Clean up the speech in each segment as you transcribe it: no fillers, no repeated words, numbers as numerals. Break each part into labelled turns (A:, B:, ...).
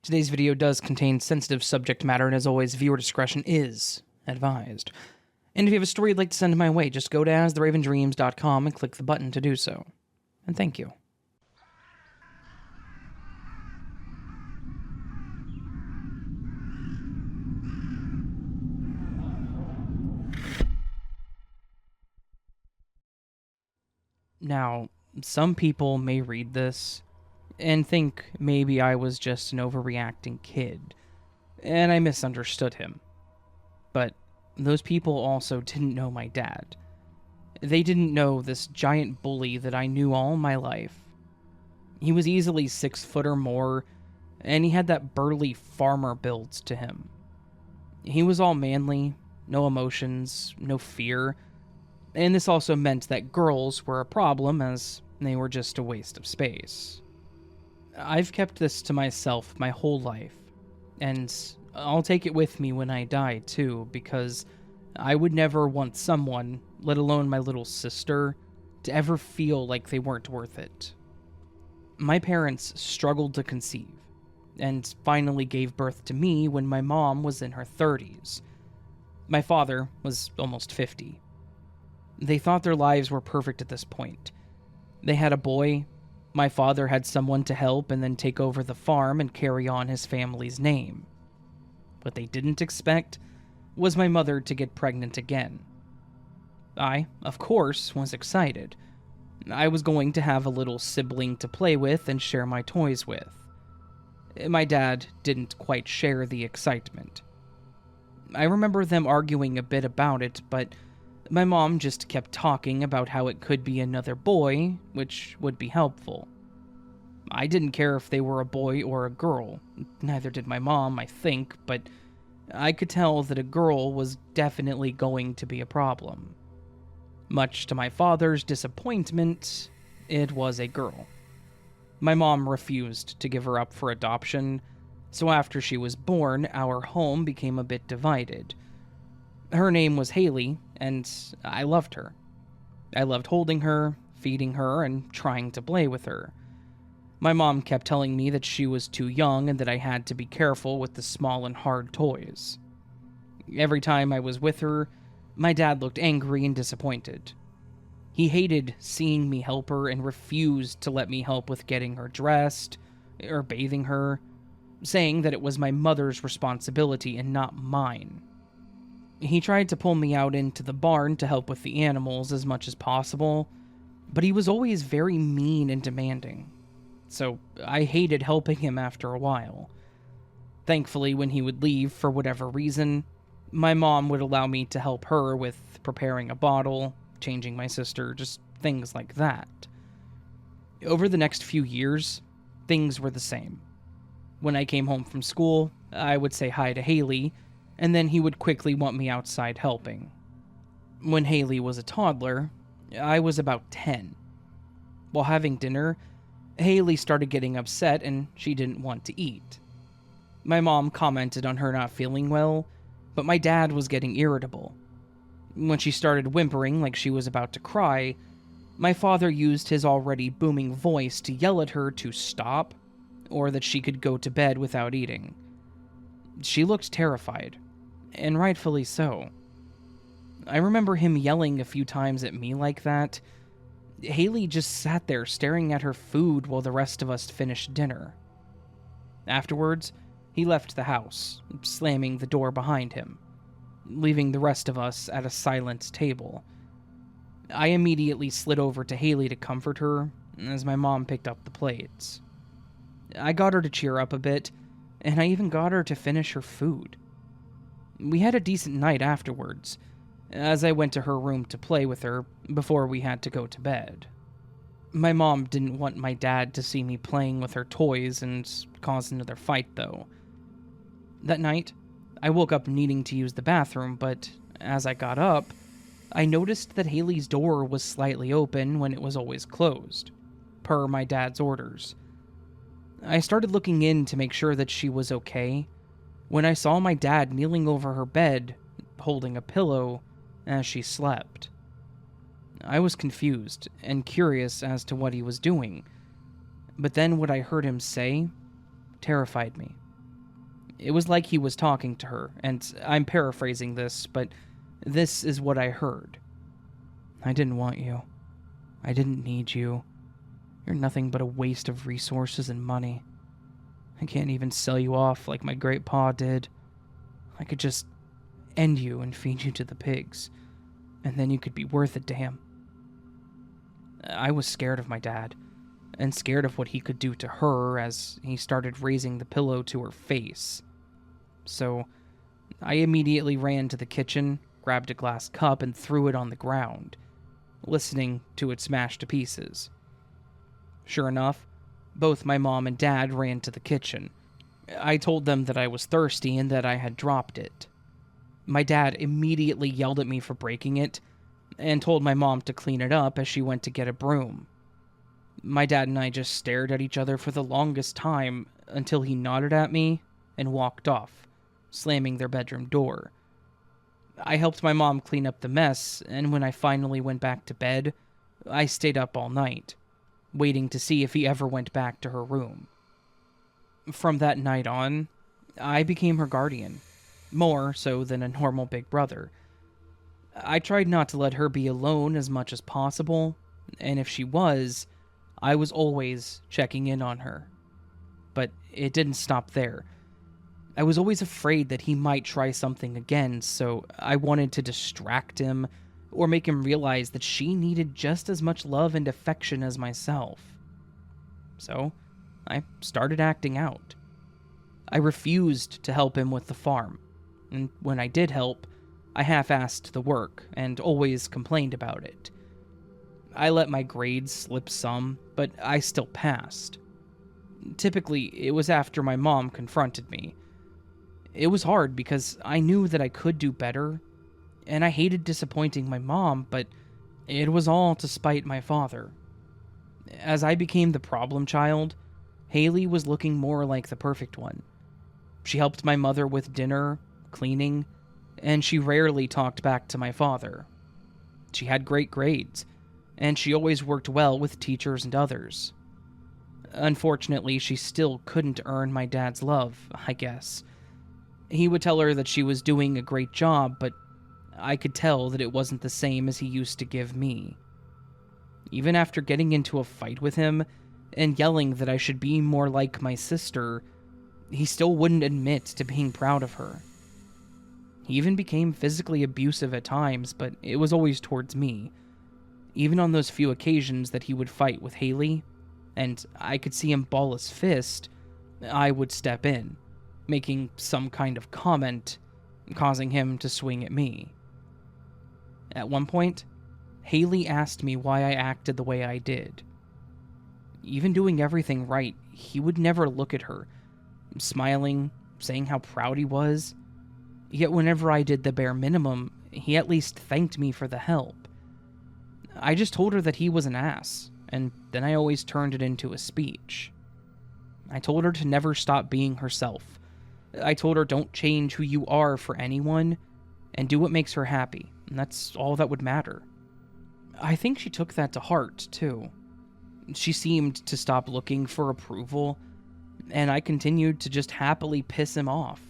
A: Today's video does contain sensitive subject matter, and as always, viewer discretion is advised. And if you have a story you'd like to send my way, just go to astheravendreams.com and click the button to do so. And thank you. Now, some people may read this and think maybe I was just an overreacting kid, and I misunderstood him. But those people also didn't know my dad. They didn't know this giant bully that I knew all my life. He was easily 6 foot or more, and he had that burly farmer build to him. He was all manly, no emotions, no fear, and this also meant that girls were a problem, as they were just a waste of space. I've kept this to myself my whole life, and I'll take it with me when I die too, because I would never want someone, let alone my little sister, to ever feel like they weren't worth it. My parents struggled to conceive, and finally gave birth to me when my mom was in her 30s. My father was almost 50. They thought their lives were perfect at this point. They had a boy, my father had someone to help and then take over the farm and carry on his family's name. What they didn't expect was my mother to get pregnant again. I, of course, was excited. I was going to have a little sibling to play with and share my toys with. My dad didn't quite share the excitement. I remember them arguing a bit about it, but my mom just kept talking about how it could be another boy, which would be helpful. I didn't care if they were a boy or a girl. Neither did my mom, I think, but I could tell that a girl was definitely going to be a problem. Much to my father's disappointment, it was a girl. My mom refused to give her up for adoption, so after she was born, our home became a bit divided. Her name was Haley, and I loved her. I loved holding her, feeding her, and trying to play with her. My mom kept telling me that she was too young and that I had to be careful with the small and hard toys. Every time I was with her, my dad looked angry and disappointed. He hated seeing me help her and refused to let me help with getting her dressed or bathing her, saying that it was my mother's responsibility and not mine. He tried to pull me out into the barn to help with the animals as much as possible, but he was always very mean and demanding, so I hated helping him after a while. Thankfully, when he would leave for whatever reason, my mom would allow me to help her with preparing a bottle, changing my sister, just things like that. Over the next few years, things were the same. When I came home from school, I would say hi to Haley, and then he would quickly want me outside helping. When Haley was a toddler, I was about 10. While having dinner, Haley started getting upset and she didn't want to eat. My mom commented on her not feeling well, but my dad was getting irritable. When she started whimpering like she was about to cry, my father used his already booming voice to yell at her to stop, or that she could go to bed without eating. She looked terrified, and rightfully so. I remember him yelling a few times at me like that. Haley just sat there staring at her food while the rest of us finished dinner. Afterwards, he left the house, slamming the door behind him, leaving the rest of us at a silent table. I immediately slid over to Haley to comfort her, as my mom picked up the plates. I got her to cheer up a bit, and I even got her to finish her food. We had a decent night afterwards, as I went to her room to play with her before we had to go to bed. My mom didn't want my dad to see me playing with her toys and cause another fight, though. That night, I woke up needing to use the bathroom, but as I got up, I noticed that Haley's door was slightly open when it was always closed, per my dad's orders. I started looking in to make sure that she was okay, when I saw my dad kneeling over her bed, holding a pillow, as she slept. I was confused and curious as to what he was doing, but then what I heard him say terrified me. It was like he was talking to her, and I'm paraphrasing this, but this is what I heard. "I didn't want you. I didn't need you. You're nothing but a waste of resources and money. I can't even sell you off like my great pa did. I could just end you and feed you to the pigs, and then you could be worth a damn." I was scared of my dad, and scared of what he could do to her as he started raising the pillow to her face. So I immediately ran to the kitchen, grabbed a glass cup, and threw it on the ground, listening to it smash to pieces. Sure enough, both my mom and dad ran to the kitchen. I told them that I was thirsty and that I had dropped it. My dad immediately yelled at me for breaking it, and told my mom to clean it up as she went to get a broom. My dad and I just stared at each other for the longest time until he nodded at me and walked off, slamming their bedroom door. I helped my mom clean up the mess, and when I finally went back to bed, I stayed up all night, waiting to see if he ever went back to her room. From that night on, I became her guardian, more so than a normal big brother. I tried not to let her be alone as much as possible, and if she was, I was always checking in on her. But it didn't stop there. I was always afraid that he might try something again, so I wanted to distract him or make him realize that she needed just as much love and affection as myself. So I started acting out. I refused to help him with the farm, and when I did help, I half-assed the work and always complained about it. I let my grades slip some, but I still passed. Typically, it was after my mom confronted me. It was hard because I knew that I could do better, and I hated disappointing my mom, but it was all to spite my father. As I became the problem child, Haley was looking more like the perfect one. She helped my mother with dinner, cleaning, and she rarely talked back to my father. She had great grades, and she always worked well with teachers and others. Unfortunately, she still couldn't earn my dad's love, I guess. He would tell her that she was doing a great job, but I could tell that it wasn't the same as he used to give me. Even after getting into a fight with him and yelling that I should be more like my sister, he still wouldn't admit to being proud of her. He even became physically abusive at times, but it was always towards me. Even on those few occasions that he would fight with Haley, and I could see him ball his fist, I would step in, making some kind of comment, causing him to swing at me. At one point, Haley asked me why I acted the way I did. Even doing everything right, he would never look at her, smiling, saying how proud he was. Yet whenever I did the bare minimum, he at least thanked me for the help. I just told her that he was an ass, and then I always turned it into a speech. I told her to never stop being herself. I told her don't change who you are for anyone, and do what makes her happy, and that's all that would matter. I think she took that to heart, too. She seemed to stop looking for approval, and I continued to just happily piss him off.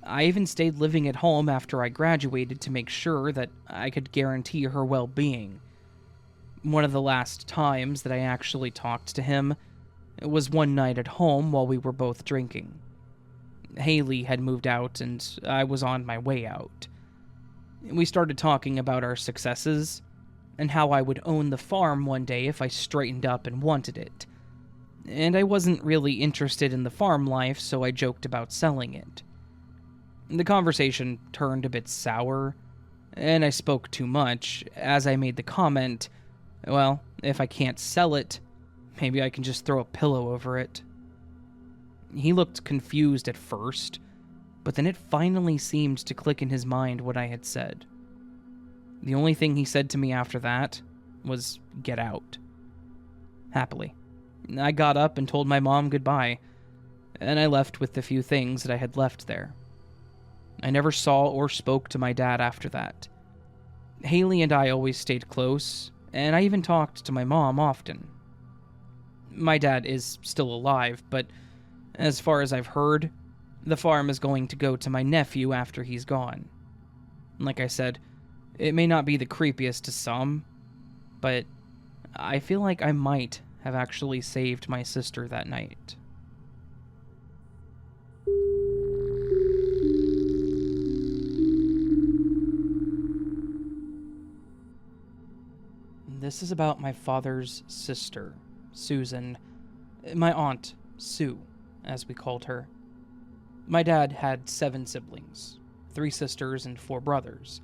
A: I even stayed living at home after I graduated to make sure that I could guarantee her well-being. One of the last times that I actually talked to him was one night at home while we were both drinking. Haley had moved out and I was on my way out. We started talking about our successes and how I would own the farm one day if I straightened up and wanted it. And I wasn't really interested in the farm life, so I joked about selling it. The conversation turned a bit sour, and I spoke too much as I made the comment, well, if I can't sell it, maybe I can just throw a pillow over it. He looked confused at first, but then it finally seemed to click in his mind what I had said. The only thing he said to me after that was, "Get out." Happily, I got up and told my mom goodbye, and I left with the few things that I had left there. I never saw or spoke to my dad after that. Haley and I always stayed close, and I even talked to my mom often. My dad is still alive, but as far as I've heard, The farm is going to go to my nephew after he's gone. Like I said, it may not be the creepiest to some, but I feel like I might have actually saved my sister that night. This is about my father's sister, Susan. My aunt, Sue, as we called her. My dad had 7 siblings, 3 sisters and 4 brothers.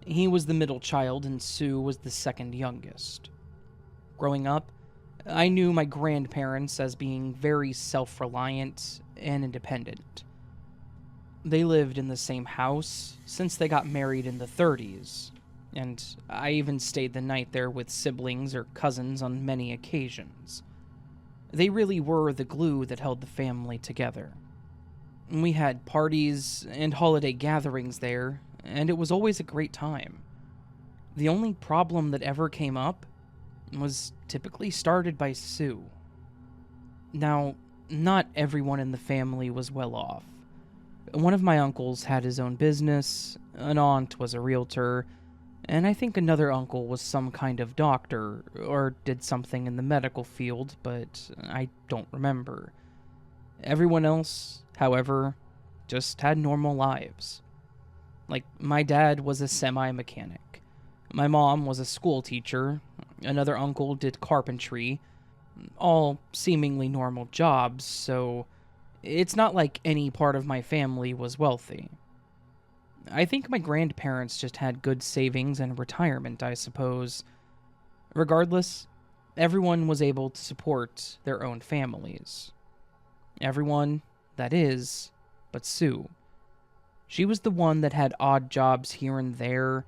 A: He was the middle child and Sue was the second youngest. Growing up, I knew my grandparents as being very self-reliant and independent. They lived in the same house since they got married in the 30s, and I even stayed the night there with siblings or cousins on many occasions. They really were the glue that held the family together. We had parties and holiday gatherings there, and it was always a great time. The only problem that ever came up was typically started by Sue. Now, not everyone in the family was well off. One of my uncles had his own business, an aunt was a realtor, and I think another uncle was some kind of doctor, or did something in the medical field, but I don't remember. Everyone else, however, just had normal lives. Like, my dad was a semi-mechanic. My mom was a school teacher. Another uncle did carpentry. All seemingly normal jobs, so it's not like any part of my family was wealthy. I think my grandparents just had good savings and retirement, I suppose. Regardless, everyone was able to support their own families. Everyone, that is, but Sue. She was the one that had odd jobs here and there,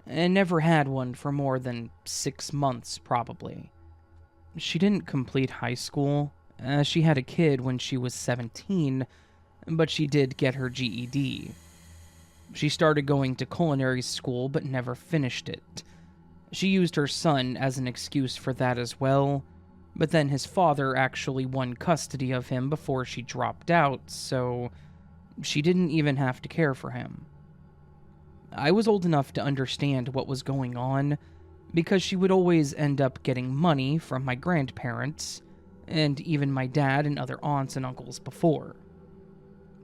A: and never had one for more than 6 months, probably. She didn't complete high school, as she had a kid when she was 17, but she did get her GED. She started going to culinary school but never finished it. She used her son as an excuse for that as well, but then his father actually won custody of him before she dropped out, so she didn't even have to care for him. I was old enough to understand what was going on, because she would always end up getting money from my grandparents, and even my dad and other aunts and uncles before.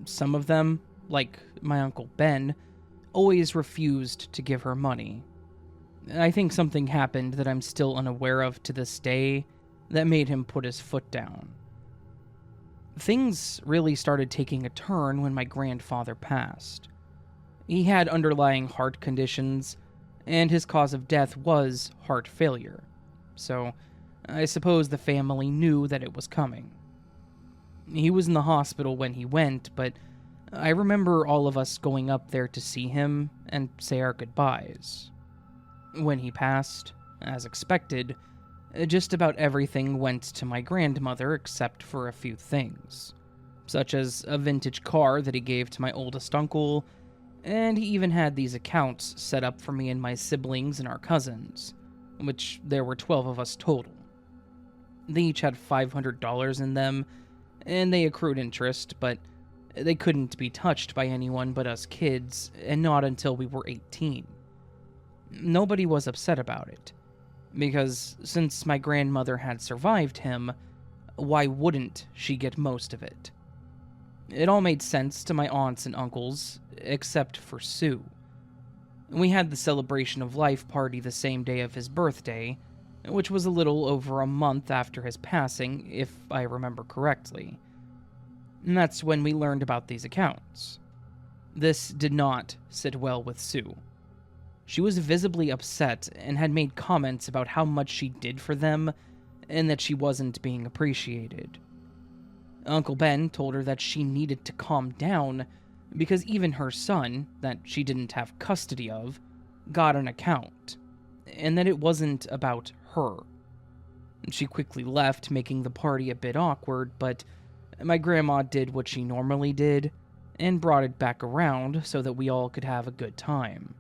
A: Some of them, like my Uncle Ben, always refused to give her money. I think something happened that I'm still unaware of to this day that made him put his foot down. Things really started taking a turn when my grandfather passed. He had underlying heart conditions, and his cause of death was heart failure, so I suppose the family knew that it was coming. He was in the hospital when he went, but I remember all of us going up there to see him and say our goodbyes. When he passed, as expected, just about everything went to my grandmother except for a few things, such as a vintage car that he gave to my oldest uncle, and he even had these accounts set up for me and my siblings and our cousins, which there were 12 of us total. They each had $500 in them, and they accrued interest, but they couldn't be touched by anyone but us kids, and not until we were 18. Nobody was upset about it, because since my grandmother had survived him, why wouldn't she get most of it? It all made sense to my aunts and uncles, except for Sue. We had the celebration of life party the same day of his birthday, which was a little over a month after his passing, if I remember correctly. And that's when we learned about these accounts. This did not sit well with Sue. She was visibly upset and had made comments about how much she did for them and that she wasn't being appreciated. Uncle Ben told her that she needed to calm down because even her son, that she didn't have custody of, got an account, and that it wasn't about her. She quickly left, making the party a bit awkward, but my grandma did what she normally did and brought it back around so that we all could have a good time.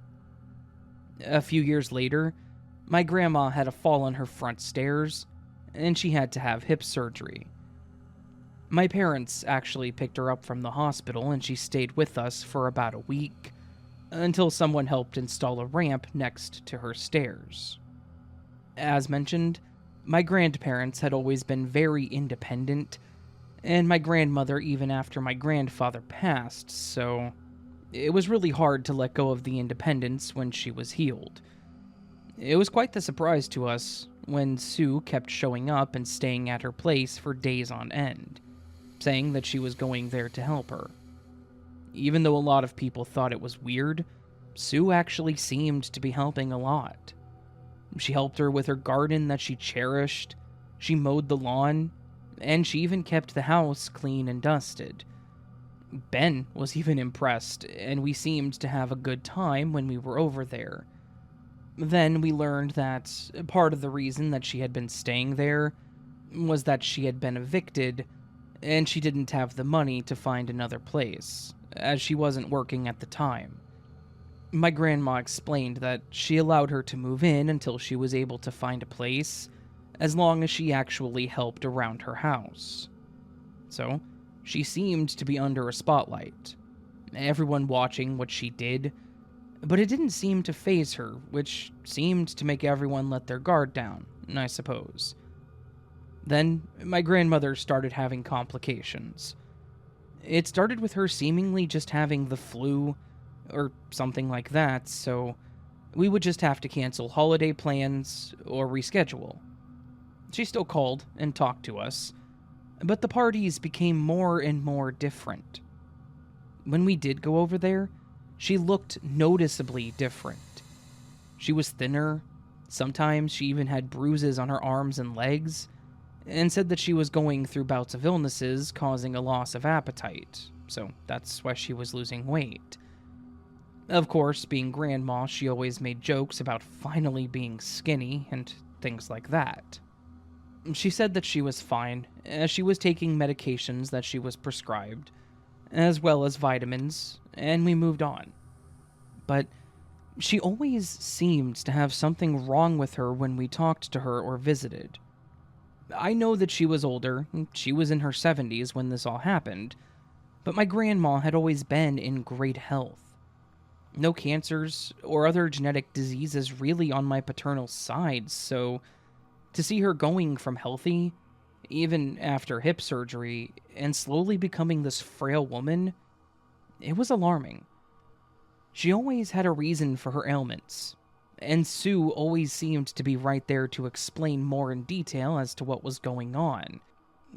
A: A few years later, my grandma had a fall on her front stairs, and she had to have hip surgery. My parents actually picked her up from the hospital and she stayed with us for about a week, until someone helped install a ramp next to her stairs. As mentioned, my grandparents had always been very independent, and my grandmother even after my grandfather passed, so it was really hard to let go of the independence when she was healed. It was quite the surprise to us when Sue kept showing up and staying at her place for days on end, saying that she was going there to help her. Even though a lot of people thought it was weird, Sue actually seemed to be helping a lot. She helped her with her garden that she cherished, she mowed the lawn, and she even kept the house clean and dusted. Ben was even impressed, and we seemed to have a good time when we were over there. Then we learned that part of the reason that she had been staying there was that she had been evicted, and she didn't have the money to find another place, as she wasn't working at the time. My grandma explained that she allowed her to move in until she was able to find a place, as long as she actually helped around her house. So, she seemed to be under a spotlight, everyone watching what she did, but it didn't seem to faze her, which seemed to make everyone let their guard down, I suppose. Then, my grandmother started having complications. It started with her seemingly just having the flu, or something like that, so we would just have to cancel holiday plans or reschedule. She still called and talked to us, but the parties became more and more different. When we did go over there, she looked noticeably different. She was thinner, sometimes she even had bruises on her arms and legs, and said that she was going through bouts of illnesses causing a loss of appetite, so that's why she was losing weight. Of course, being grandma, she always made jokes about finally being skinny and things like that. She said that she was fine, as she was taking medications that she was prescribed, as well as vitamins, and we moved on. But she always seemed to have something wrong with her when we talked to her or visited. I know that she was older, she was in her 70s when this all happened, but my grandma had always been in great health. No cancers or other genetic diseases really on my paternal side, so to see her going from healthy, even after hip surgery, and slowly becoming this frail woman, it was alarming. She always had a reason for her ailments, and Sue always seemed to be right there to explain more in detail as to what was going on.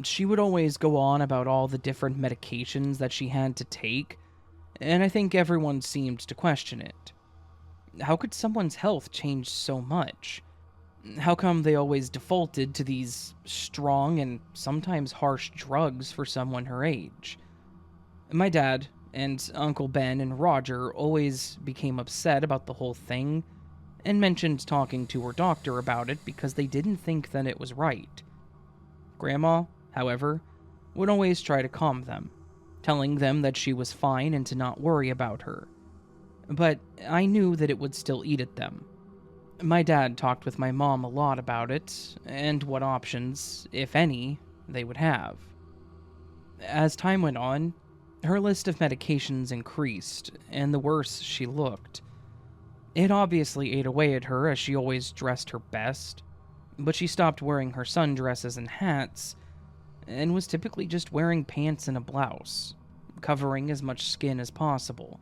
A: She would always go on about all the different medications that she had to take, and I think everyone seemed to question it. How could someone's health change so much? How come they always defaulted to these strong and sometimes harsh drugs for someone her age? My dad and Uncle Ben and Roger always became upset about the whole thing and mentioned talking to her doctor about it because they didn't think that it was right. Grandma, however, would always try to calm them, telling them that she was fine and to not worry about her. But I knew that it would still eat at them. My dad talked with my mom a lot about it, and what options, if any, they would have. As time went on, her list of medications increased, and the worse she looked. It obviously ate away at her as she always dressed her best, but she stopped wearing her sundresses and hats, and was typically just wearing pants and a blouse, covering as much skin as possible.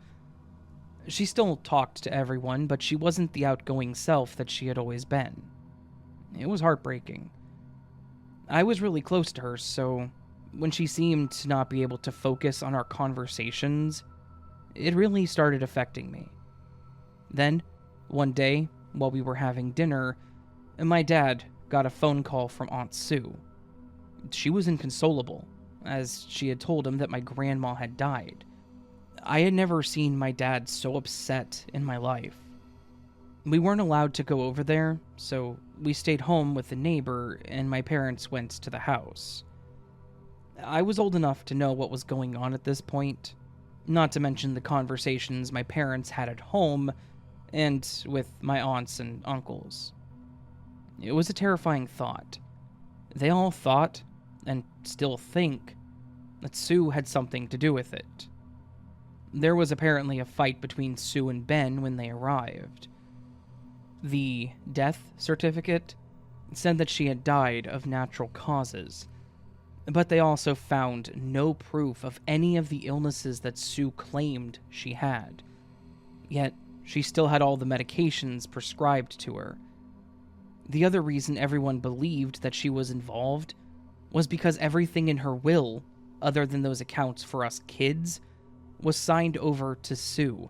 A: She still talked to everyone, but she wasn't the outgoing self that she had always been. It was heartbreaking. I was really close to her, so when she seemed to not be able to focus on our conversations, it really started affecting me. Then, one day, while we were having dinner, my dad got a phone call from Aunt Sue. She was inconsolable, as she had told him that my grandma had died. I had never seen my dad so upset in my life. We weren't allowed to go over there, so we stayed home with the neighbor and my parents went to the house. I was old enough to know what was going on at this point, not to mention the conversations my parents had at home and with my aunts and uncles. It was a terrifying thought. They all thought, and still think, that Sue had something to do with it. There was apparently a fight between Sue and Ben when they arrived. The death certificate said that she had died of natural causes, but they also found no proof of any of the illnesses that Sue claimed she had. Yet, she still had all the medications prescribed to her. The other reason everyone believed that she was involved was because everything in her will, other than those accounts for us kids, was signed over to Sue.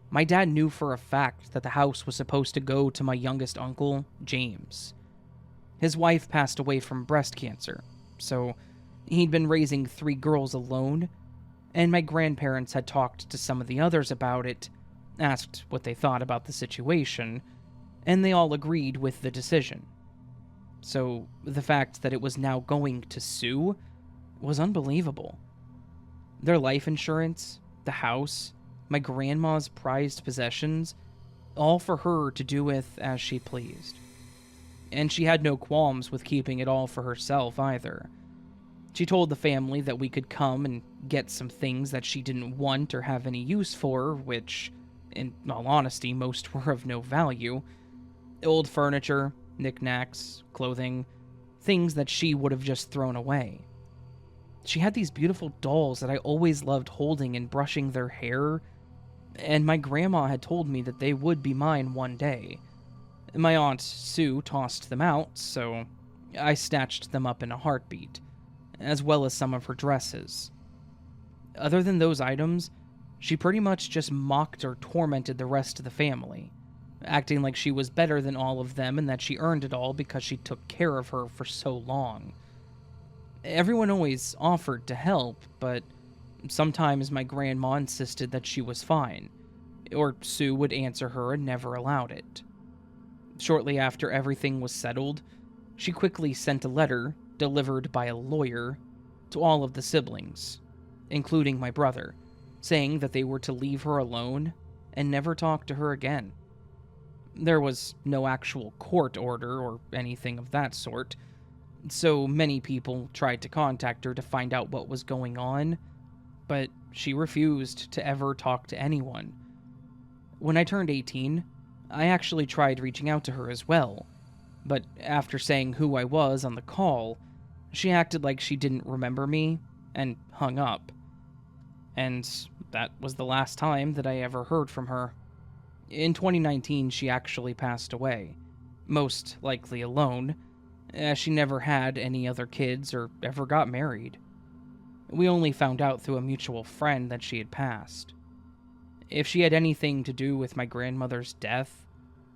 A: My dad knew for a fact that the house was supposed to go to my youngest uncle, James. His wife passed away from breast cancer, so he'd been raising 3 girls alone, and my grandparents had talked to some of the others about it, asked what they thought about the situation, and they all agreed with the decision. So the fact that it was now going to Sue was unbelievable. Their life insurance, the house, my grandma's prized possessions, all for her to do with as she pleased. And she had no qualms with keeping it all for herself either. She told the family that we could come and get some things that she didn't want or have any use for, which, in all honesty, most were of no value. Old furniture, knickknacks, clothing, things that she would have just thrown away. She had these beautiful dolls that I always loved holding and brushing their hair, and my grandma had told me that they would be mine one day. My aunt Sue tossed them out, so I snatched them up in a heartbeat, as well as some of her dresses. Other than those items, she pretty much just mocked or tormented the rest of the family, acting like she was better than all of them and that she earned it all because she took care of her for so long. Everyone always offered to help, but sometimes my grandma insisted that she was fine, or Sue would answer her and never allowed it. Shortly after everything was settled, she quickly sent a letter, delivered by a lawyer, to all of the siblings, including my brother, saying that they were to leave her alone and never talk to her again. There was no actual court order or anything of that sort, so many people tried to contact her to find out what was going on, but she refused to ever talk to anyone. When I turned 18, I actually tried reaching out to her as well, but after saying who I was on the call, she acted like she didn't remember me and hung up. And that was the last time that I ever heard from her. In 2019, she actually passed away, most likely alone, as she never had any other kids or ever got married. We only found out through a mutual friend that she had passed. If she had anything to do with my grandmother's death,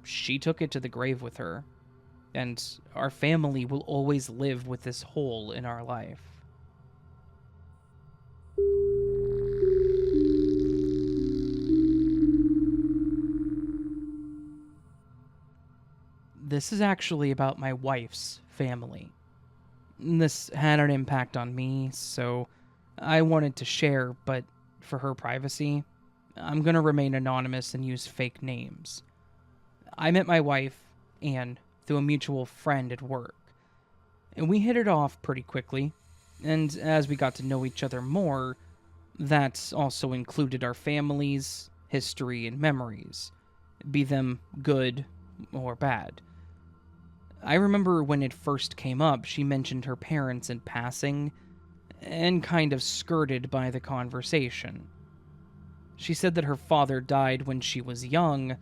A: she took it to the grave with her, and our family will always live with this hole in our life. This is actually about my wife's family. This had an impact on me, so I wanted to share, but for her privacy, I'm gonna remain anonymous and use fake names. I met my wife, Anne, through a mutual friend at work, and we hit it off pretty quickly, and as we got to know each other more, that also included our families, history, and memories, be them good or bad. I remember when it first came up, she mentioned her parents in passing, and kind of skirted by the conversation. She said that her father died when she was young,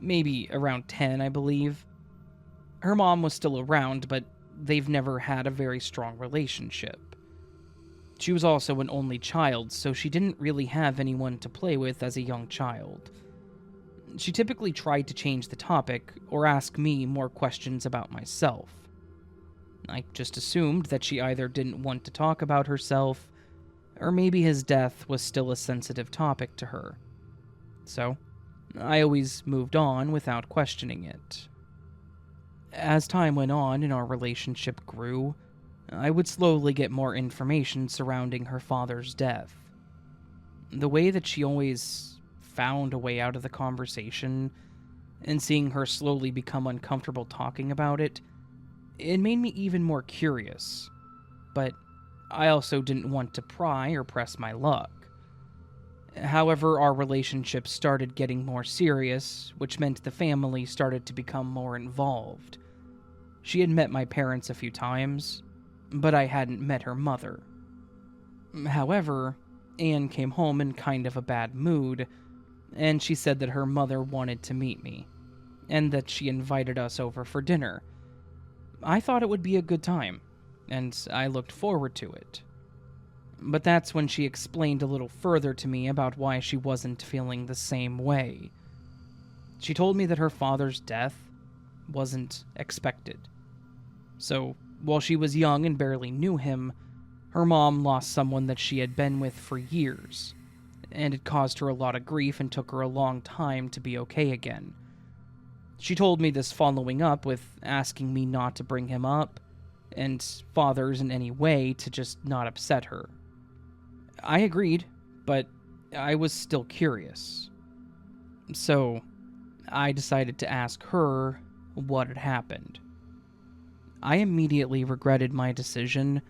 A: maybe around 10, I believe. Her mom was still around, but they've never had a very strong relationship. She was also an only child, so she didn't really have anyone to play with as a young child. She typically tried to change the topic or ask me more questions about myself. I just assumed that she either didn't want to talk about herself, or maybe his death was still a sensitive topic to her. So, I always moved on without questioning it. As time went on and our relationship grew, I would slowly get more information surrounding her father's death. The way that she always found a way out of the conversation, and seeing her slowly become uncomfortable talking about it, it made me even more curious. But I also didn't want to pry or press my luck. However, our relationship started getting more serious, which meant the family started to become more involved. She had met my parents a few times, but I hadn't met her mother. However, Anne came home in kind of a bad mood, and she said that her mother wanted to meet me, and that she invited us over for dinner. I thought it would be a good time, and I looked forward to it. But that's when she explained a little further to me about why she wasn't feeling the same way. She told me that her father's death wasn't expected. So, while she was young and barely knew him, her mom lost someone that she had been with for years, and it caused her a lot of grief and took her a long time to be okay again. She told me this following up with asking me not to bring him up, and fathers in any way to just not upset her. I agreed, but I was still curious. So, I decided to ask her what had happened. I immediately regretted my decision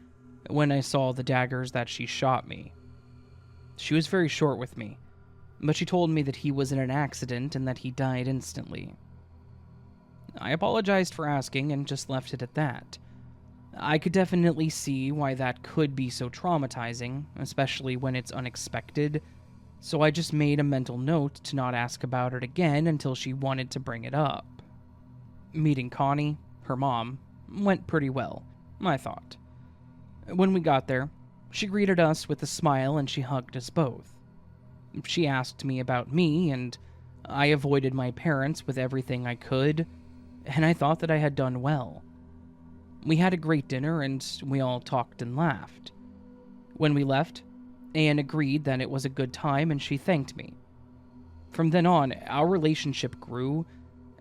A: when I saw the daggers that she shot me. She was very short with me, but she told me that he was in an accident and that he died instantly. I apologized for asking and just left it at that. I could definitely see why that could be so traumatizing, especially when it's unexpected, so I just made a mental note to not ask about it again until she wanted to bring it up. Meeting Connie, her mom, went pretty well, I thought. When we got there, she greeted us with a smile and she hugged us both. She asked me about me, and I avoided my parents with everything I could, and I thought that I had done well. We had a great dinner and we all talked and laughed. When we left, Anne agreed that it was a good time and she thanked me. From then on, our relationship grew,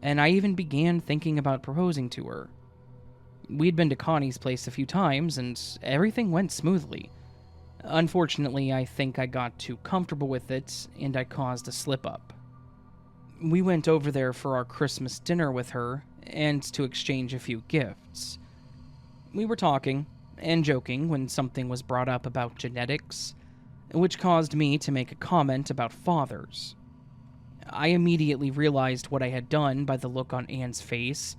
A: and I even began thinking about proposing to her. We'd been to Connie's place a few times and everything went smoothly. Unfortunately, I think I got too comfortable with it and I caused a slip-up. We went over there for our Christmas dinner with her and to exchange a few gifts. We were talking and joking when something was brought up about genetics, which caused me to make a comment about fathers. I immediately realized what I had done by the look on Anne's face,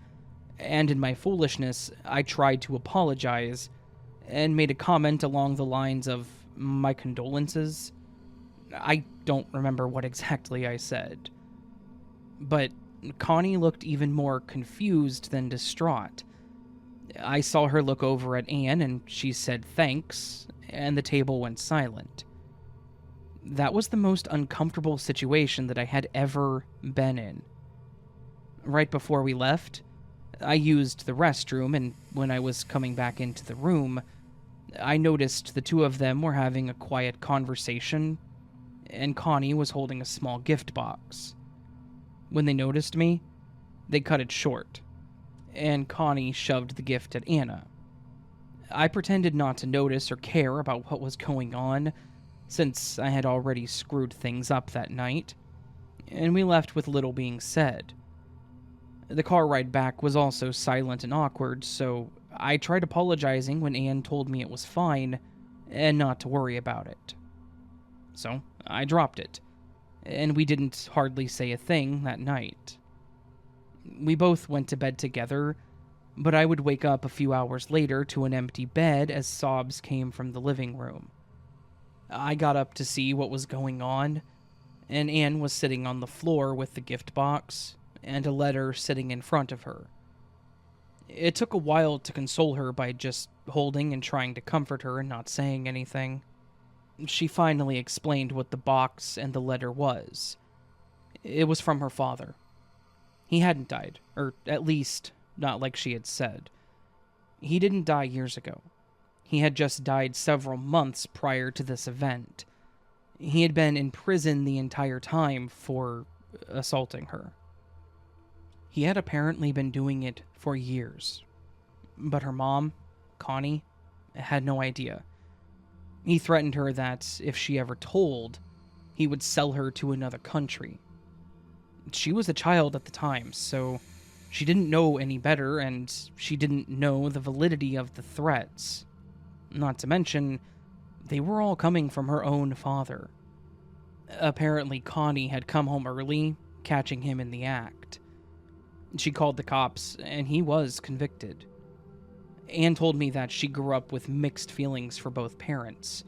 A: and in my foolishness, I tried to apologize and made a comment along the lines of my condolences. I don't remember what exactly I said. But Connie looked even more confused than distraught. I saw her look over at Anne and she said thanks, and the table went silent. That was the most uncomfortable situation that I had ever been in. Right before we left, I used the restroom, and when I was coming back into the room, I noticed the two of them were having a quiet conversation, and Connie was holding a small gift box. When they noticed me, they cut it short, and Connie shoved the gift at Anna. I pretended not to notice or care about what was going on, since I had already screwed things up that night, and we left with little being said. The car ride back was also silent and awkward, so I tried apologizing when Anne told me it was fine and not to worry about it. So I dropped it, and we didn't hardly say a thing that night. We both went to bed together, but I would wake up a few hours later to an empty bed as sobs came from the living room. I got up to see what was going on, and Anne was sitting on the floor with the gift box and a letter sitting in front of her. It took a while to console her by just holding and trying to comfort her and not saying anything. She finally explained what the box and the letter was. It was from her father. He hadn't died, or at least not like she had said. He didn't die years ago. He had just died several months prior to this event. He had been in prison the entire time for assaulting her. He had apparently been doing it for years. But her mom, Connie, had no idea. He threatened her that if she ever told, he would sell her to another country. She was a child at the time, so she didn't know any better, and she didn't know the validity of the threats. Not to mention, they were all coming from her own father. Apparently, Connie had come home early, catching him in the act. She called the cops, and he was convicted. Anne told me that she grew up with mixed feelings for both parents.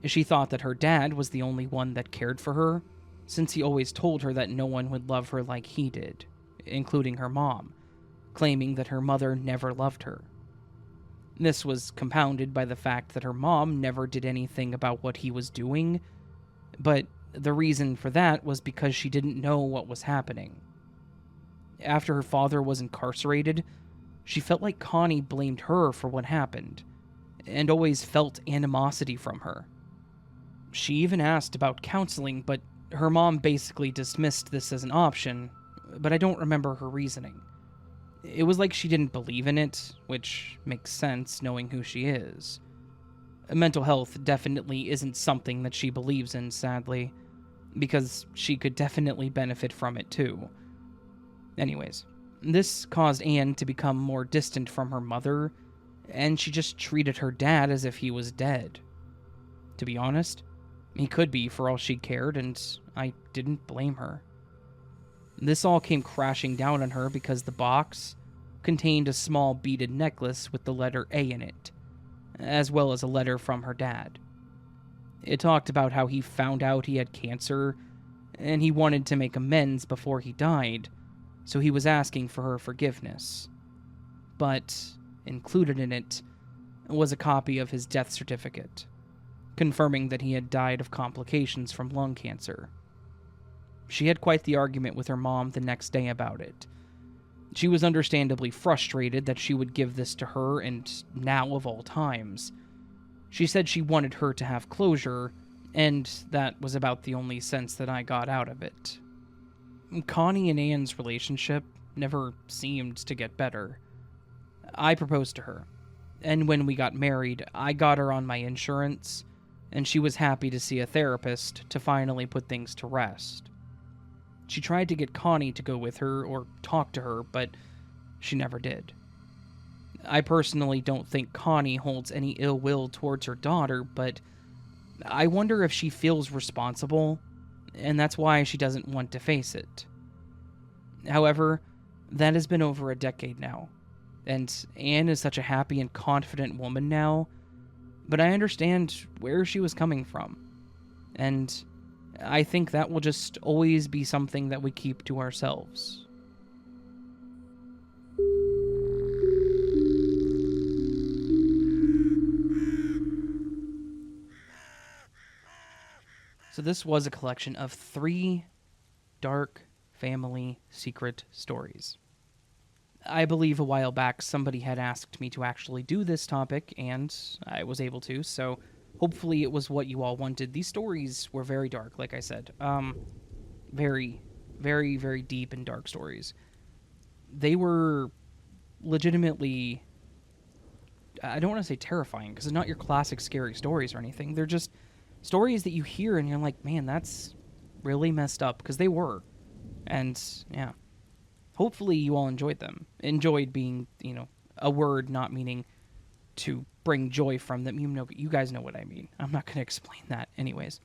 A: She thought that her dad was the only one that cared for her, since he always told her that no one would love her like he did, including her mom, claiming that her mother never loved her. This was compounded by the fact that her mom never did anything about what he was doing, but the reason for that was because she didn't know what was happening. After her father was incarcerated, she felt like Connie blamed her for what happened, and always felt animosity from her. She even asked about counseling, but her mom basically dismissed this as an option, but I don't remember her reasoning. It was like she didn't believe in it, which makes sense knowing who she is. Mental health definitely isn't something that she believes in, sadly, because she could definitely benefit from it too. Anyways, this caused Anne to become more distant from her mother, and she just treated her dad as if he was dead. To be honest, he could be for all she cared, and I didn't blame her. This all came crashing down on her because the box contained a small beaded necklace with the letter A in it, as well as a letter from her dad. It talked about how he found out he had cancer, and he wanted to make amends before he died, so he was asking for her forgiveness. But included in it was a copy of his death certificate, confirming that he had died of complications from lung cancer. She had quite the argument with her mom the next day about it. She was understandably frustrated that she would give this to her, and now of all times. She said she wanted her to have closure, and that was about the only sense that I got out of it. Connie and Anne's relationship never seemed to get better. I proposed to her, and when we got married, I got her on my insurance, and she was happy to see a therapist to finally put things to rest. She tried to get Connie to go with her or talk to her, but she never did. I personally don't think Connie holds any ill will towards her daughter, but I wonder if she feels responsible, and that's why she doesn't want to face it. However, that has been over a decade now, and Anne is such a happy and confident woman now, but I understand where she was coming from, and I think that will just always be something that we keep to ourselves. So this was a collection of 3 dark family secret stories. I believe a while back somebody had asked me to actually do this topic, and I was able to, so hopefully it was what you all wanted. These stories were very dark, like I said. Very, very, very deep and dark stories. They were legitimately, I don't want to say terrifying, because it's not your classic scary stories or anything. They're just stories that you hear and you're like, man, that's really messed up, because they were. And, yeah. Hopefully you all enjoyed them. Enjoyed being, a word not meaning to bring joy from them. You guys know what I mean. I'm not going to explain that anyways.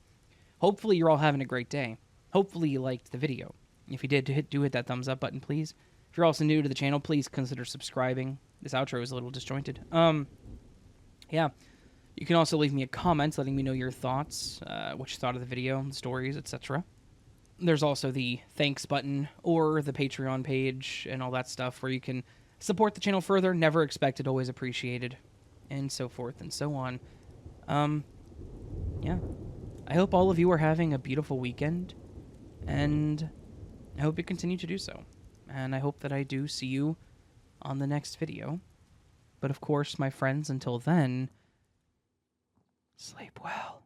A: Hopefully you're all having a great day. Hopefully you liked the video. If you did, hit that thumbs up button, please. If you're also new to the channel, please consider subscribing. This outro is a little disjointed. Yeah. You can also leave me a comment letting me know your thoughts, what you thought of the video, the stories, etc. There's also the thanks button or the Patreon page and all that stuff where you can support the channel further. Never expected, always appreciated, and so forth and so on. Yeah. I hope all of you are having a beautiful weekend, and I hope you continue to do so. And I hope that I do see you on the next video. But of course, my friends, until then, sleep well.